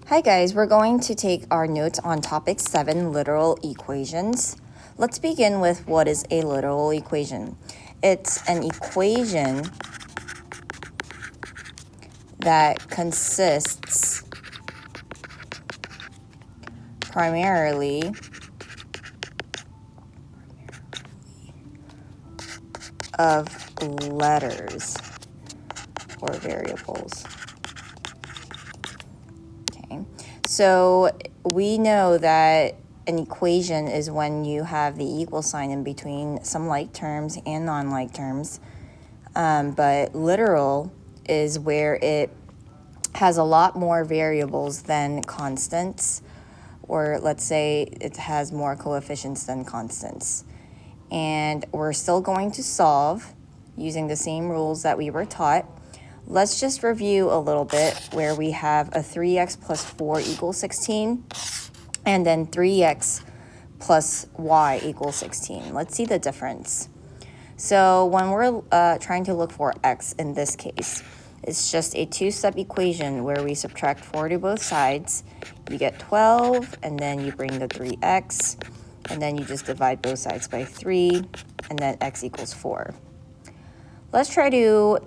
Hi guys, we're going to take our notes on topic 7, literal equations. Let's begin with what is a literal equation. It's an equation that consists primarily of letters or variables. Okay, so we know that an equation is when you have the equal sign in between some like terms and non-like terms, but literal is where it has a lot more variables than constants, or let's say it has more coefficients than constants. And we're still going to solve using the same rules that we were taught. Let's just review a little bit where we have a 3x plus 4 equals 16, and then 3x plus y equals 16. Let's see the difference. So when we're trying to look for x in this case, it's just a two-step equation where we subtract 4 to both sides. You get 12, and then you bring the 3x, and then you just divide both sides by 3, and then x equals 4. Let's try to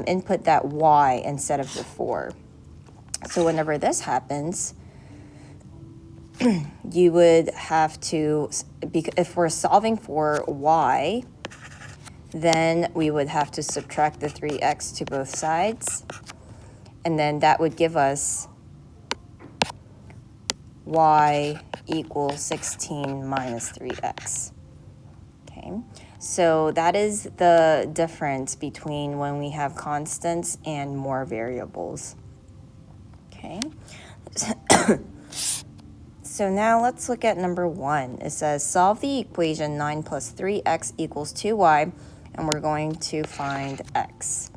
input that y instead of the 4. So whenever this happens, you would have to, if we're solving for y, then we would have to subtract the 3x to both sides, and then that would give us y equals 16 minus 3x. Okay, so that is the difference between when we have constants and more variables. Okay, so now let's look at number 1. It says solve the equation 9 plus 3x equals 2y, and we're going to find x.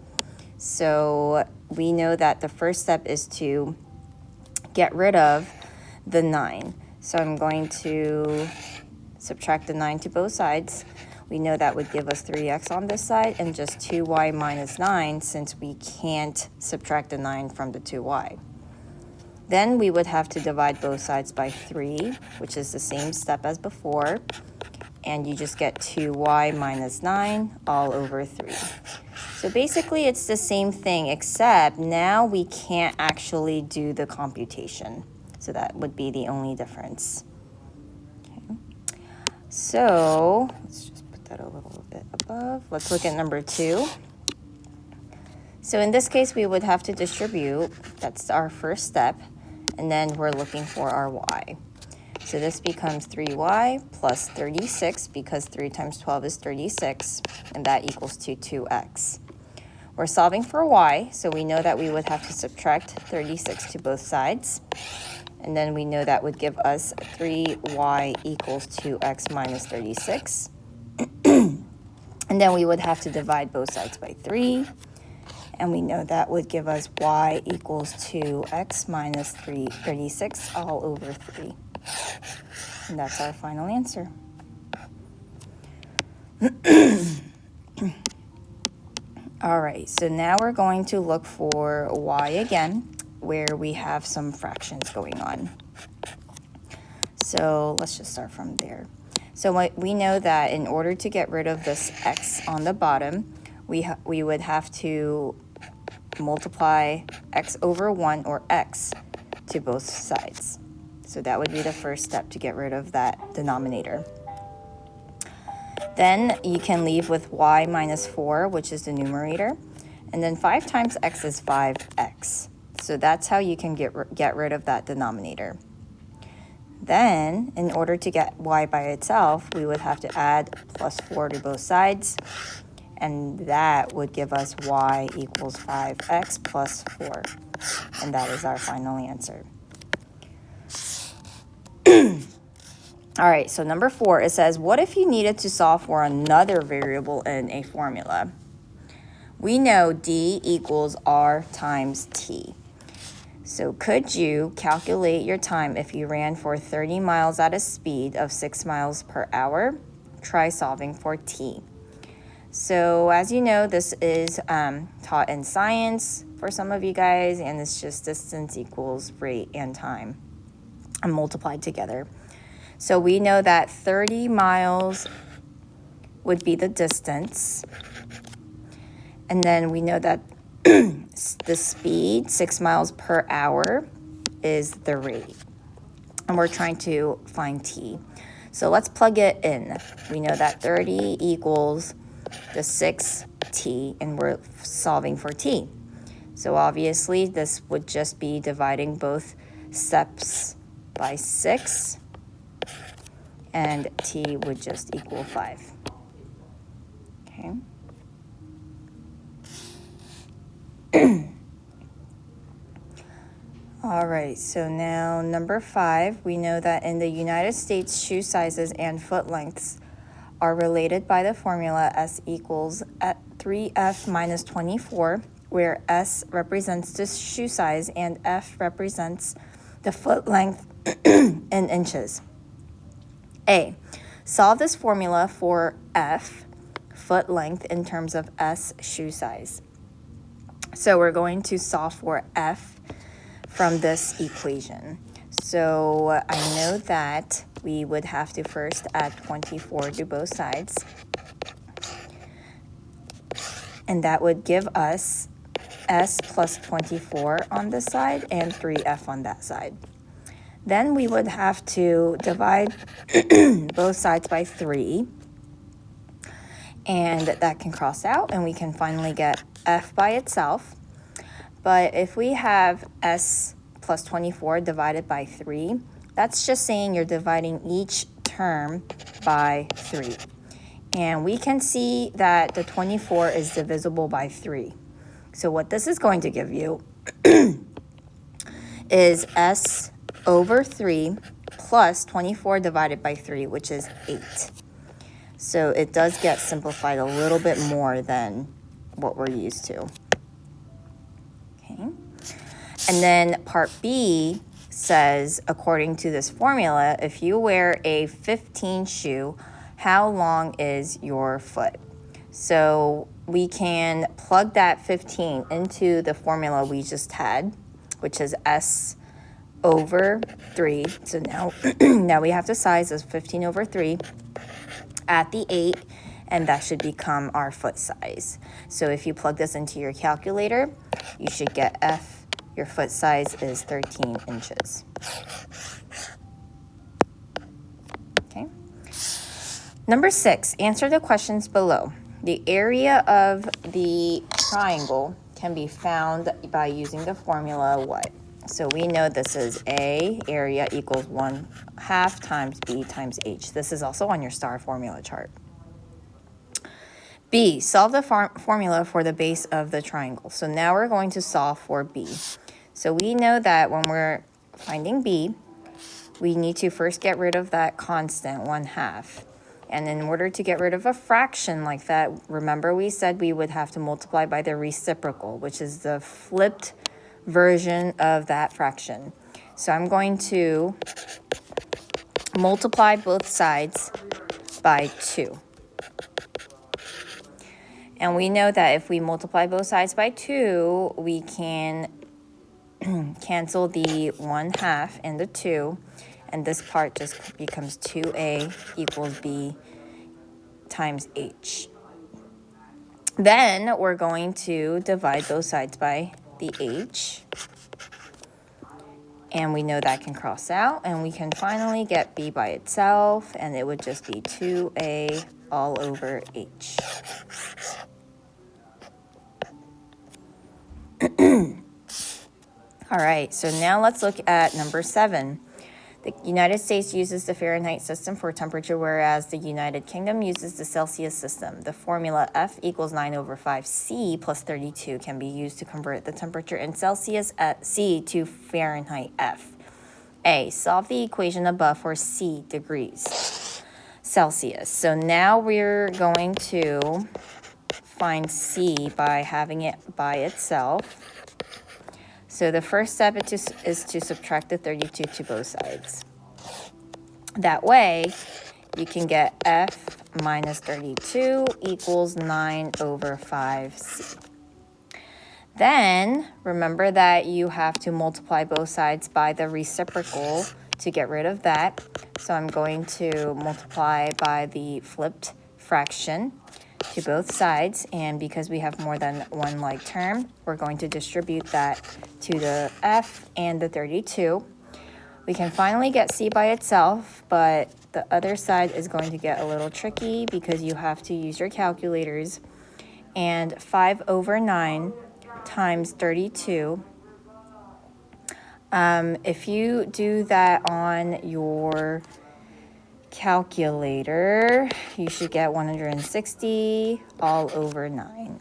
So we know that the first step is to get rid of the 9. So I'm going to subtract the 9 to both sides. We know that would give us 3x on this side and just 2y minus 9, since we can't subtract the 9 from the 2y. Then we would have to divide both sides by 3, which is the same step as before, and you just get 2y minus 9 all over 3. So basically it's the same thing, except now we can't actually do the computation. So that would be the only difference. Okay. So let's just put that a little bit above. Let's look at number 2. So in this case, we would have to distribute. That's our first step. And then we're looking for our y. So this becomes 3y plus 36, because 3 times 12 is 36, and that equals to 2x. We're solving for y, so we know that we would have to subtract 36 to both sides. And then we know that would give us 3y equals 2x minus 36. And then we would have to divide both sides by 3. And we know that would give us y equals 2x minus 36 all over 3. And that's our final answer. All right, so now we're going to look for y again, where we have some fractions going on. So let's just start from there. So we know that in order to get rid of this x on the bottom, we would have to multiply x over 1, or x, to both sides. So that would be the first step to get rid of that denominator. Then you can leave with y minus 4, which is the numerator. And then 5 times x is 5x. So that's how you can get rid of that denominator. Then, in order to get y by itself, we would have to add plus 4 to both sides. And that would give us y equals 5x plus 4. And that is our final answer. All right, so number 4, it says, what if you needed to solve for another variable in a formula? We know d equals r times t. So could you calculate your time if you ran for 30 miles at a speed of 6 miles per hour? Try solving for t. So as you know, this is taught in science for some of you guys, and it's just distance equals rate and time and multiplied together. So we know that 30 miles would be the distance. And then we know that the speed, 6 miles per hour, is the rate. And we're trying to find t. So let's plug it in. We know that 30 equals the 6t, and we're solving for t. So obviously this would just be dividing both steps by 6, and t would just equal 5. Okay. All right, so now number 5, we know that in the United States, shoe sizes and foot lengths are related by the formula S equals 3F minus 24, where S represents the shoe size and F represents the foot length in inches. A, solve this formula for F, foot length, in terms of S, shoe size. So we're going to solve for F from this equation. So I know that we would have to first add 24 to both sides. And that would give us S plus 24 on this side and 3F on that side. Then we would have to divide both sides by 3. And that can cross out, and we can finally get F by itself. But if we have S plus 24 divided by 3, that's just saying you're dividing each term by 3. And we can see that the 24 is divisible by 3. So what this is going to give you is S over 3 plus 24 divided by 3, which is 8. So it does get simplified a little bit more than what we're used to. Okay. And then part B says, according to this formula, if you wear a 15 shoe, how long is your foot? So we can plug that 15 into the formula we just had, which is S over 3. So now, now we have to size as 15 over 3 at the 8, and that should become our foot size. So if you plug this into your calculator, you should get F, your foot size is 13 inches. Okay. Number 6, answer the questions below. The area of the triangle can be found by using the formula what? So we know this is A, area equals 1/2 times B times H. This is also on your star formula chart. B, solve the formula for the base of the triangle. So now we're going to solve for B. So we know that when we're finding B, we need to first get rid of that constant 1/2. And in order to get rid of a fraction like that, remember we said we would have to multiply by the reciprocal, which is the flipped version of that fraction. So I'm going to multiply both sides by 2. And we know that if we multiply both sides by 2, we can cancel the 1/2 and the 2, and this part just becomes 2A equals B times H. Then we're going to divide both sides by the H, and we know that can cross out, and we can finally get B by itself, and it would just be 2A all over H. All right, so now let's look at number 7. The United States uses the Fahrenheit system for temperature, whereas the United Kingdom uses the Celsius system. The formula F equals 9/5C plus 32 can be used to convert the temperature in Celsius at C to Fahrenheit F. A, solve the equation above for C degrees Celsius. So now we're going to find C by having it by itself. So the first step is to subtract the 32 to both sides. That way, you can get F minus 32 equals 9 over 5c. Then remember that you have to multiply both sides by the reciprocal to get rid of that. So I'm going to multiply by the flipped fraction to both sides, and because we have more than one like term, we're going to distribute that to the f and the 32. We can finally get c by itself, but the other side is going to get a little tricky because you have to use your calculators. And 5 over 9 times 32. If you do that on your calculator, you should get 160 all over 9.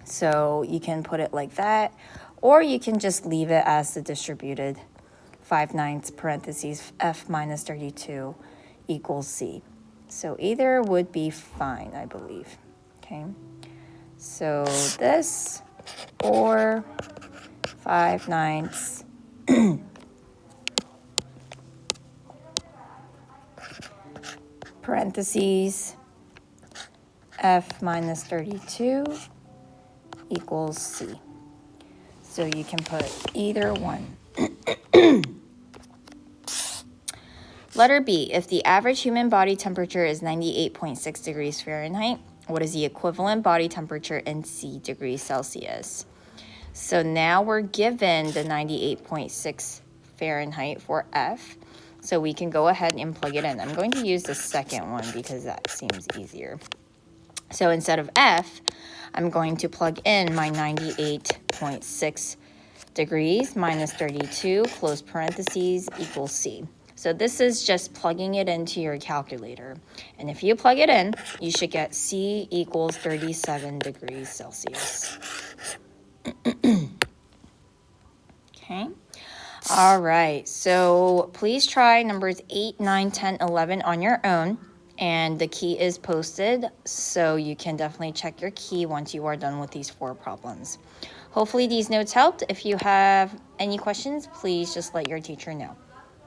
So you can put it like that, or you can just leave it as the distributed 5/9 parentheses f minus 32 equals c. So either would be fine, I believe. Okay. So this or 5/9 parentheses f minus 32 equals c. So you can put either one. Letter B, if the average human body temperature is 98.6 degrees Fahrenheit, what is the equivalent body temperature in C degrees Celsius? So now we're given the 98.6 Fahrenheit for F. So we can go ahead and plug it in. I'm going to use the second one because that seems easier. So instead of F, I'm going to plug in my 98.6 degrees minus 32, close parentheses, equals C. So this is just plugging it into your calculator. And if you plug it in, you should get C equals 37 degrees Celsius. Okay. All right. So please try numbers 8, 9, 10, 11 on your own. And the key is posted, so you can definitely check your key once you are done with these 4 problems. Hopefully these notes helped. If you have any questions, please just let your teacher know.